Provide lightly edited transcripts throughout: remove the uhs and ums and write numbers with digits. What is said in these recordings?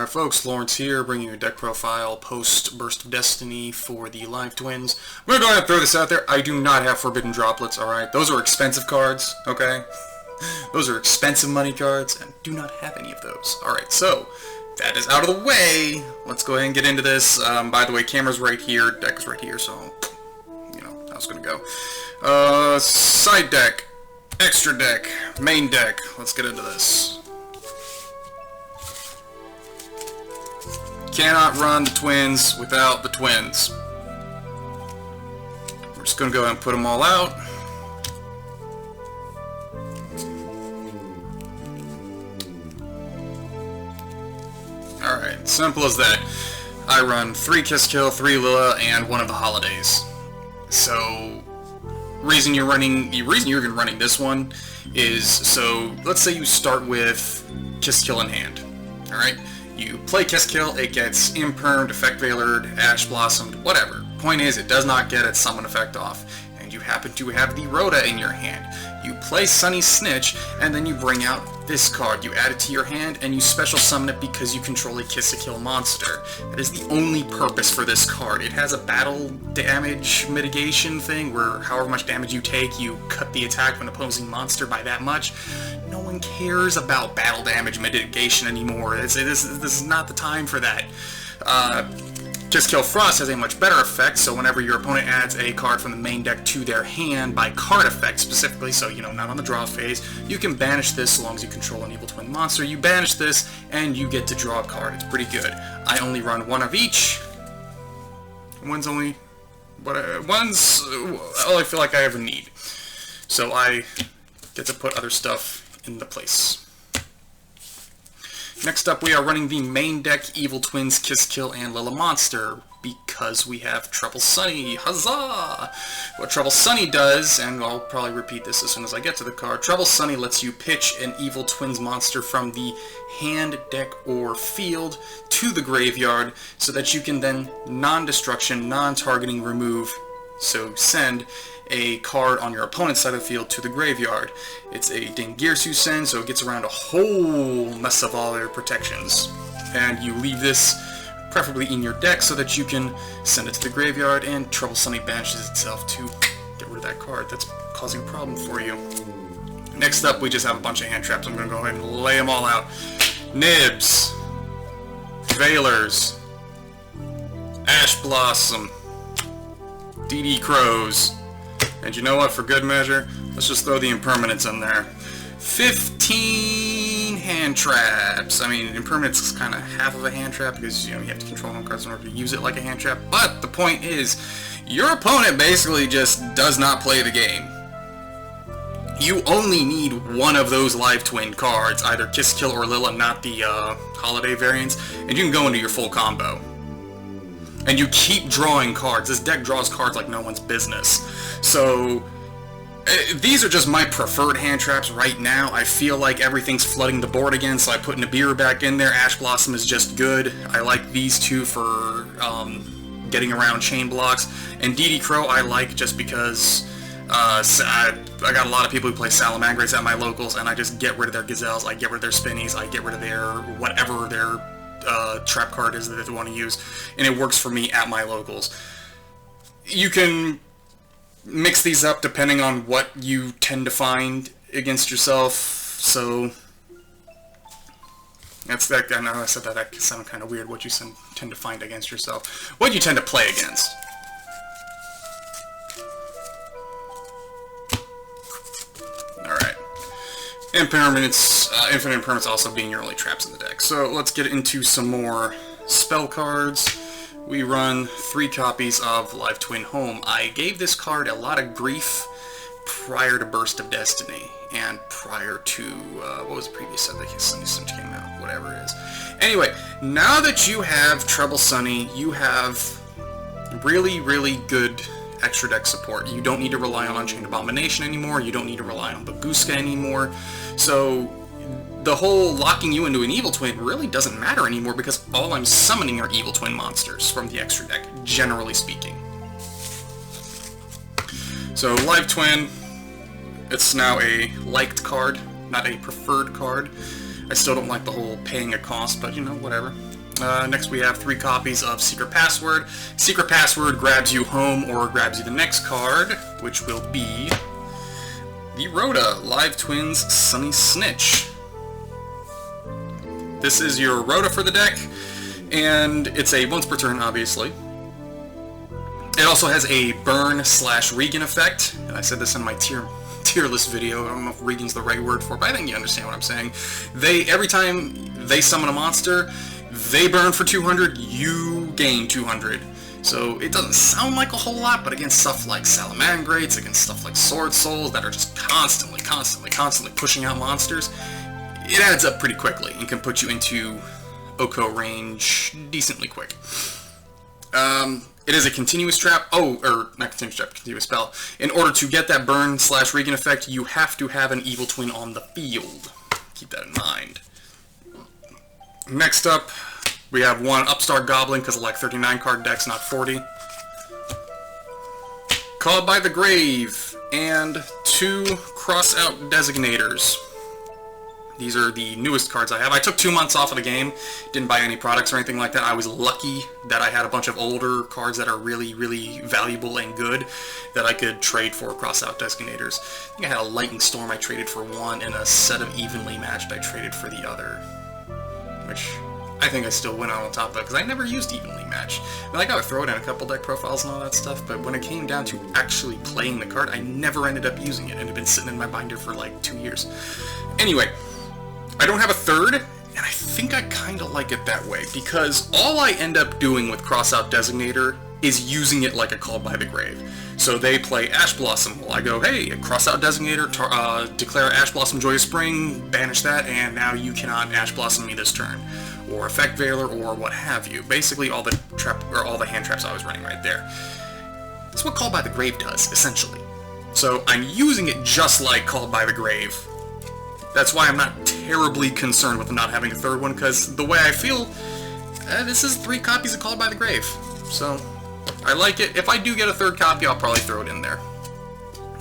Alright folks, Lawrence here, bringing you a deck profile post Burst of Destiny for the Live Twins. I'm going to go ahead and throw this out there. I do not have Forbidden Droplets, alright? Those are expensive cards, okay? Those are expensive money cards, and do not have any of those. Alright, so, that is out of the way. Let's go ahead and get into this. By the way, camera's right here, deck is right here, so, you know, how's it going to go. Side deck, extra deck, main deck. Let's get into this. Cannot run the Twins without the Twins. We're just going to go ahead and put them all out. Alright, simple as that. I run 3 Kiss Kill, 3 Lila, and 1 of the Holidays. So, the reason you're running this one is, so, let's say you start with Kiss Kill in hand. Alright? You play Kiss Kill, it gets Impermed, Effect Veilered, Ash Blossomed, whatever. Point is, it does not get its summon effect off, and you happen to have the Rhoda in your hand. You play Sunny Snitch, and then you bring out this card. You add it to your hand, and you special summon it because you control a Kiss-a-Kill monster. That is the only purpose for this card. It has a battle damage mitigation thing, where however much damage you take, you cut the attack of an opposing monster by that much. No one cares about battle damage mitigation anymore. This is not the time for that. Kiss Kill Frost has a much better effect, so whenever your opponent adds a card from the main deck to their hand by card effect specifically, so you know, not on the draw phase, you can banish this so long as you control an evil twin monster. You banish this and you get to draw a card. It's pretty good. I only run 1 of each. One's all I feel like I ever need. So I get to put other stuff in the place. Next up, we are running the main deck Evil Twins, Kiss Kill, and Lila Monster, because we have Trouble Sunny. Huzzah! What Trouble Sunny does, and I'll probably repeat this as soon as I get to the card, Trouble Sunny lets you pitch an Evil Twins monster from the hand, deck, or field to the graveyard, so that you can then non-destruction, non-targeting remove, so send a card on your opponent's side of the field to the graveyard. It's a Dingirsu send, so it gets around a whole mess of all their protections. And you leave this preferably in your deck so that you can send it to the graveyard, and Trouble Sunny banishes itself to get rid of that card that's causing a problem for you. Next up, we just have a bunch of hand traps. I'm going to go ahead and lay them all out. Nibs, Veilers, Ash Blossom, DD Crows, and you know what, for good measure, let's just throw the impermanents in there. 15 hand traps. I mean, impermanence is kind of half of a hand trap because, you know, you have to control one card in order to use it like a hand trap. But the point is, your opponent basically just does not play the game. You only need 1 of those Live Twin cards, either Kiss Kill or Lila, not the holiday variants, and you can go into your full combo. And you keep drawing cards. This deck draws cards like no one's business. So, these are just my preferred hand traps right now. I feel like everything's flooding the board again, so I put Nibiru back in there. Ash Blossom is just good. I like these 2 for getting around chain blocks. And DD Crow I like just because I got a lot of people who play Salamangreats at my locals, and I just get rid of their Gazelles, I get rid of their Spinnies, I get rid of their whatever their trap card is that they want to use, and it works for me at my locals. You can mix these up depending on what you tend to find against yourself, so that's that. I know I said that sounded kind of weird, what you tend to find against yourself. What you tend to play against. Alright. Impermanence, infinite impermanence also being your only traps in the deck. So let's get into some more spell cards. We run 3 copies of Live Twin Home. I gave this card a lot of grief prior to Burst of Destiny, and prior to, what was the previous set that Sunny Snitch came out, whatever it is. Anyway, now that you have Trouble Sunny, you have really, really good extra deck support. You don't need to rely on Unchained Abomination anymore, you don't need to rely on Baguska anymore, so the whole locking you into an Evil Twin really doesn't matter anymore because all I'm summoning are Evil Twin monsters from the extra deck, generally speaking. So Live Twin, it's now a liked card, not a preferred card. I still don't like the whole paying a cost, but you know, whatever. Next we have 3 copies of Secret Password. Secret Password grabs you home or grabs you the next card, which will be the Rhoda Live Twins Sunny Snitch. This is your Rhoda for the deck, and it's a once per turn, obviously. It also has a burn/regen effect, and I said this in my tier list video. I don't know if regen's the right word for it, but I think you understand what I'm saying. Every time they summon a monster, they burn for 200, you gain 200. So it doesn't sound like a whole lot, but against stuff like Salamangrates, against stuff like Sword Souls that are just constantly pushing out monsters, it adds up pretty quickly and can put you into Oko range decently quick. It is a continuous trap. Not continuous trap, continuous spell. In order to get that burn/regen effect, you have to have an evil twin on the field. Keep that in mind. Next up, we have 1 Upstart Goblin, because I like 39 card decks, not 40. Called by the Grave, and 2 Cross-Out Designators. These are the newest cards I have. I took 2 months off of the game, didn't buy any products or anything like that. I was lucky that I had a bunch of older cards that are really, really valuable and good that I could trade for Cross-Out Designators. I think I had a Lightning Storm I traded for 1, and a set of Evenly Matched I traded for the other. Which I think I still went out on top of that, because I never used Evenly Matched. I mean, I got to throw it in a couple deck profiles and all that stuff, but when it came down to actually playing the card, I never ended up using it, and it had been sitting in my binder for like 2 years. Anyway, I don't have a third, and I think I kind of like it that way, because all I end up doing with Cross-Out Designator is using it like a Called by the Grave. So they play Ash Blossom. Well, I go, hey, Cross-Out Designator, declare Ash Blossom Joyous Spring, banish that, and now you cannot Ash Blossom me this turn. Or Effect Veiler, or what have you. Basically all the hand traps I was running right there. That's what Called by the Grave does, essentially. So I'm using it just like Called by the Grave. That's why I'm not terribly concerned with not having a third one, because the way I feel, this is 3 copies of Called by the Grave. So, I like it. If I do get a third copy, I'll probably throw it in there.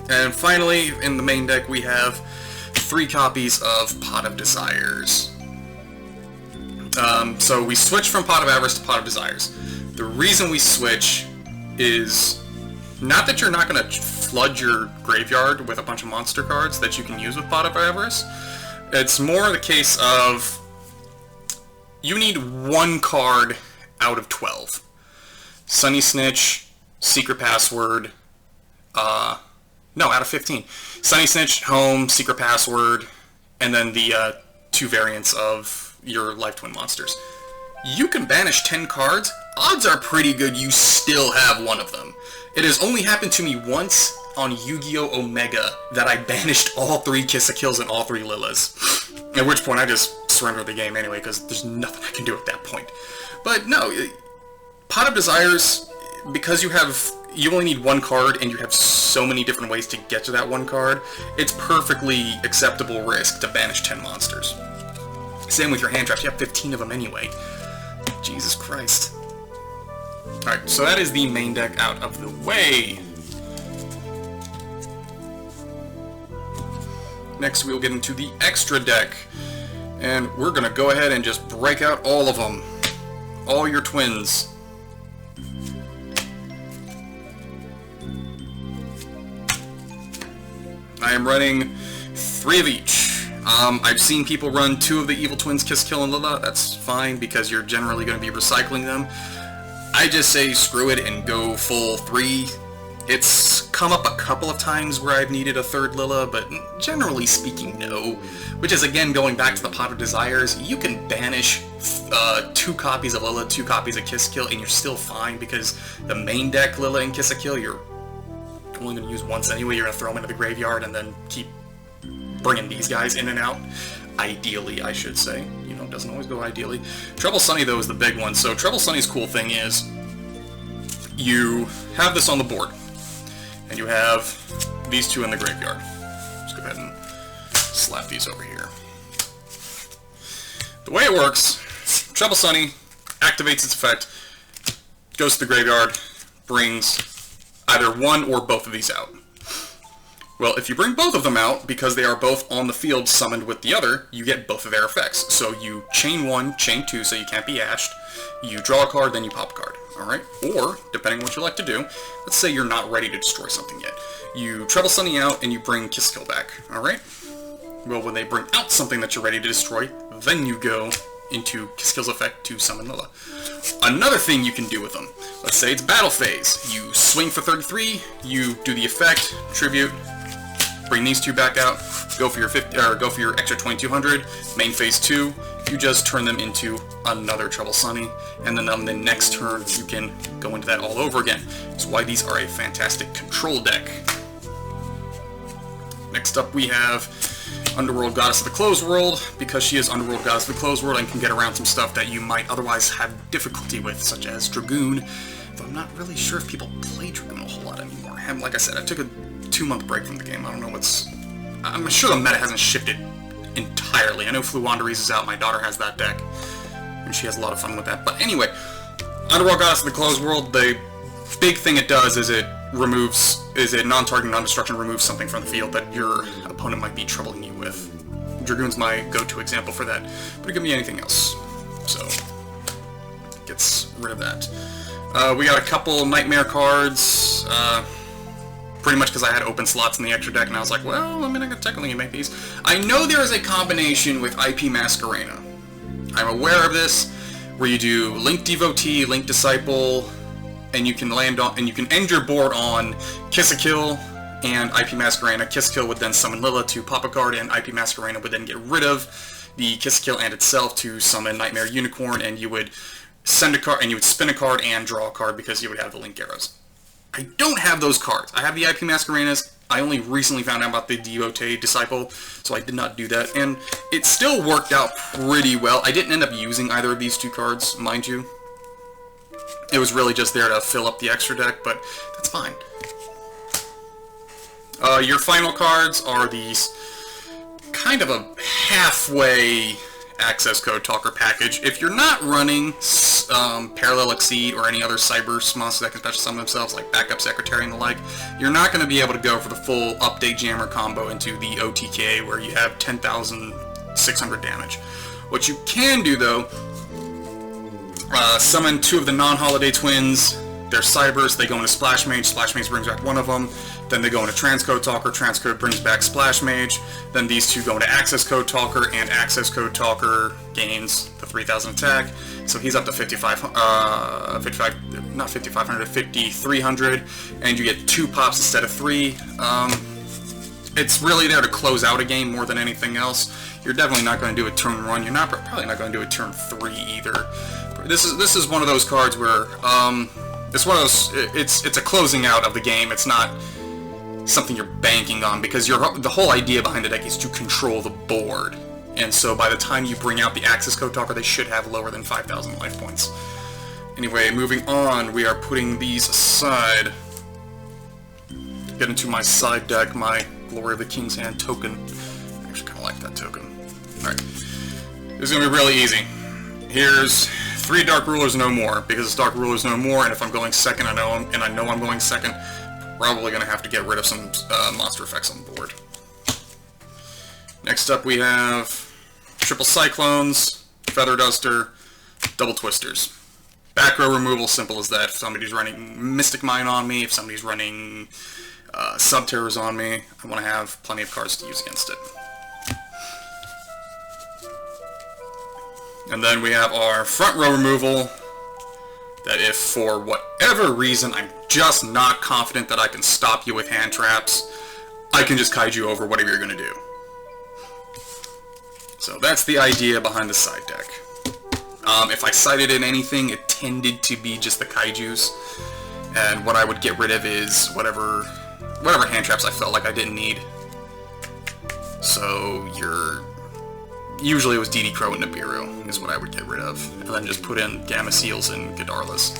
And finally, in the main deck, we have 3 copies of Pot of Desires. So we switch from Pot of Avarice to Pot of Desires. The reason we switch is not that you're not going to flood your graveyard with a bunch of monster cards that you can use with Pot of Avarice. It's more the case of you need 1 card out of 12. Sunny Snitch, Secret Password, out of 15. Sunny Snitch, Home, Secret Password, and then the 2 variants of your Life Twin monsters. You can banish 10 cards. Odds are pretty good you still have one of them. It has only happened to me once on Yu-Gi-Oh! Omega that I banished all 3 Kiss-a-Kills and all 3 Lillas. At which point I just surrendered the game anyway, because there's nothing I can do at that point. But no, Pot of Desires, because you only need 1 card and you have so many different ways to get to that 1 card, it's perfectly acceptable risk to banish 10 monsters. Same with your hand traps, you have 15 of them anyway. Jesus Christ. Alright, so that is the main deck out of the way. Next we'll get into the extra deck. And we're gonna go ahead and just break out all of them. All your twins. I am running 3 of each. I've seen people run 2 of the Evil Twins, Kiss, Kill, and Lila. That's fine, because you're generally going to be recycling them. I just say screw it and go full 3. It's come up a couple of times where I've needed a 3rd Lila, but generally speaking, no. Which is, again, going back to the Pot of Desires, you can banish 2 copies of Lila, 2 copies of Kiss, Kill, and you're still fine, because the main deck Lila and Kiss, Kill, you're only going to use once anyway. You're going to throw them into the graveyard and then keep bringing these guys in and out. Ideally, I should say. You know, it doesn't always go ideally. Trouble Sunny, though, is the big one. So Trouble Sunny's cool thing is you have this on the board, and you have these 2 in the graveyard. Let's go ahead and slap these over here. The way it works, Trouble Sunny activates its effect, goes to the graveyard, brings either 1 or both of these out. Well, if you bring both of them out, because they are both on the field summoned with the other, you get both of their effects. So you chain 1, chain 2, so you can't be ashed. You draw a card, then you pop a card. Alright? Or, depending on what you like to do, let's say you're not ready to destroy something yet. You treble Sunny out, and you bring Kiss Kill back. Alright? Well, when they bring out something that you're ready to destroy, then you go into Kiss Kill's effect to summon Lilla. Another thing you can do with them, let's say it's battle phase. You swing for 33, you do the effect, tribute, bring these two back out, go for your 50, or go for your extra 2200, main phase 2, you just turn them into another Treble Sunny, and then on the next turn you can go into that all over again. That's why these are a fantastic control deck. Next up we have Underworld Goddess of the Closed World. Because she is Underworld Goddess of the Closed World and can get around some stuff that you might otherwise have difficulty with, such as Dragoon. Though I'm not really sure if people play Dragoon a whole lot anymore. And like I said, I took a 2-month break from the game. I don't know what's... I'm sure the meta hasn't shifted entirely. I know Fluwandereeze is out, my daughter has that deck, and she has a lot of fun with that. But anyway, Underworld Goddess of the Closed World, the big thing it does is it removes, non-targeting, non-destruction, removes something from the field that your opponent might be troubling you with. Dragoon's my go-to example for that, but it could be anything else. So, gets rid of that. We got a couple Nightmare cards, pretty much because I had open slots in the extra deck, and I was like, well, I mean, I could technically make these. I know there is a combination with IP Masquerena. I'm aware of this, where you do Link Devotee, Link Disciple, and you can land on, and you can end your board on Kiss-a-Kill and IP Masquerena. Kiss-a-Kill would then summon Lilla to pop a card, and IP Masquerena would then get rid of the Kiss-a-Kill and itself to summon Nightmare Unicorn, and you would send a card, and you would spin a card and draw a card because you would have the Link Arrows. I don't have those cards. I have the IP Masquerenas. I only recently found out about the Devotee Disciple, so I did not do that, and it still worked out pretty well. I didn't end up using either of these two cards, mind you. It was really just there to fill up the extra deck, but that's fine. Your final cards are these kind of a halfway access code talker package. If you're not running Parallel Exceed or any other cyber monsters that can special summon themselves, like Backup Secretary and the like, you're not going to be able to go for the full Update Jammer combo into the OTK where you have 10,600 damage. What you can do, though, summon 2 of the non-holiday twins. They're cybers, they go into Splash Mage brings back one of them, then they go into Transcode Talker, Transcode brings back Splash Mage, then these two go into Access Code Talker, and Access Code Talker gains the 3,000 attack, so he's up to 5,300, and you get 2 pops instead of 3. It's really there to close out a game more than anything else. You're definitely not going to do a turn 1, you're probably not going to do a turn 3 either. This is one of those cards where, it's one of those, it's a closing out of the game. It's not something you're banking on, because the whole idea behind the deck is to control the board. And so by the time you bring out the Access Code Talker, they should have lower than 5,000 life points. Anyway, moving on, we are putting these aside. Get into my side deck, my Glory of the King's Hand token. I actually kind of like that token. Alright, this is going to be really easy. Here's 3 Dark Rulers No More, because it's Dark Rulers No More, and if I'm going second, I know I'm going second, probably going to have to get rid of some monster effects on the board. Next up we have Triple Cyclones, Feather Duster, Double Twisters. Back row removal, simple as that. If somebody's running Mystic Mine on me, if somebody's running Subterrors on me, I want to have plenty of cards to use against it. And then we have our front row removal, that if for whatever reason I'm just not confident that I can stop you with hand traps, I can just kaiju over whatever you're going to do. So that's the idea behind the side deck. If I sided in anything, it tended to be just the kaijus, and what I would get rid of is whatever hand traps I felt like I didn't need. So usually it was DD Crow and Nibiru is what I would get rid of, and then just put in Gamma Seals and Godarlas.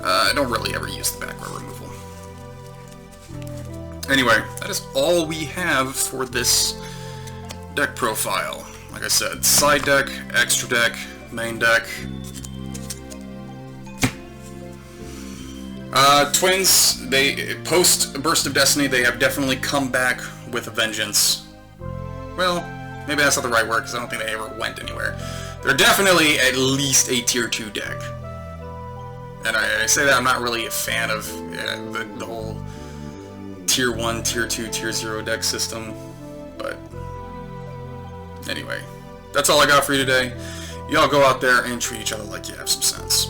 I don't really ever use the back row removal. Anyway, that is all we have for this deck profile. Like I said, side deck, extra deck, main deck. Twins, they, post Burst of Destiny, they have definitely come back with a vengeance. Well, maybe that's not the right word, because I don't think they ever went anywhere. They're definitely at least a Tier 2 deck. And I say that I'm not really a fan of the whole Tier 1, Tier 2, Tier 0 deck system, but anyway, that's all I got for you today. Y'all go out there and treat each other like you have some sense.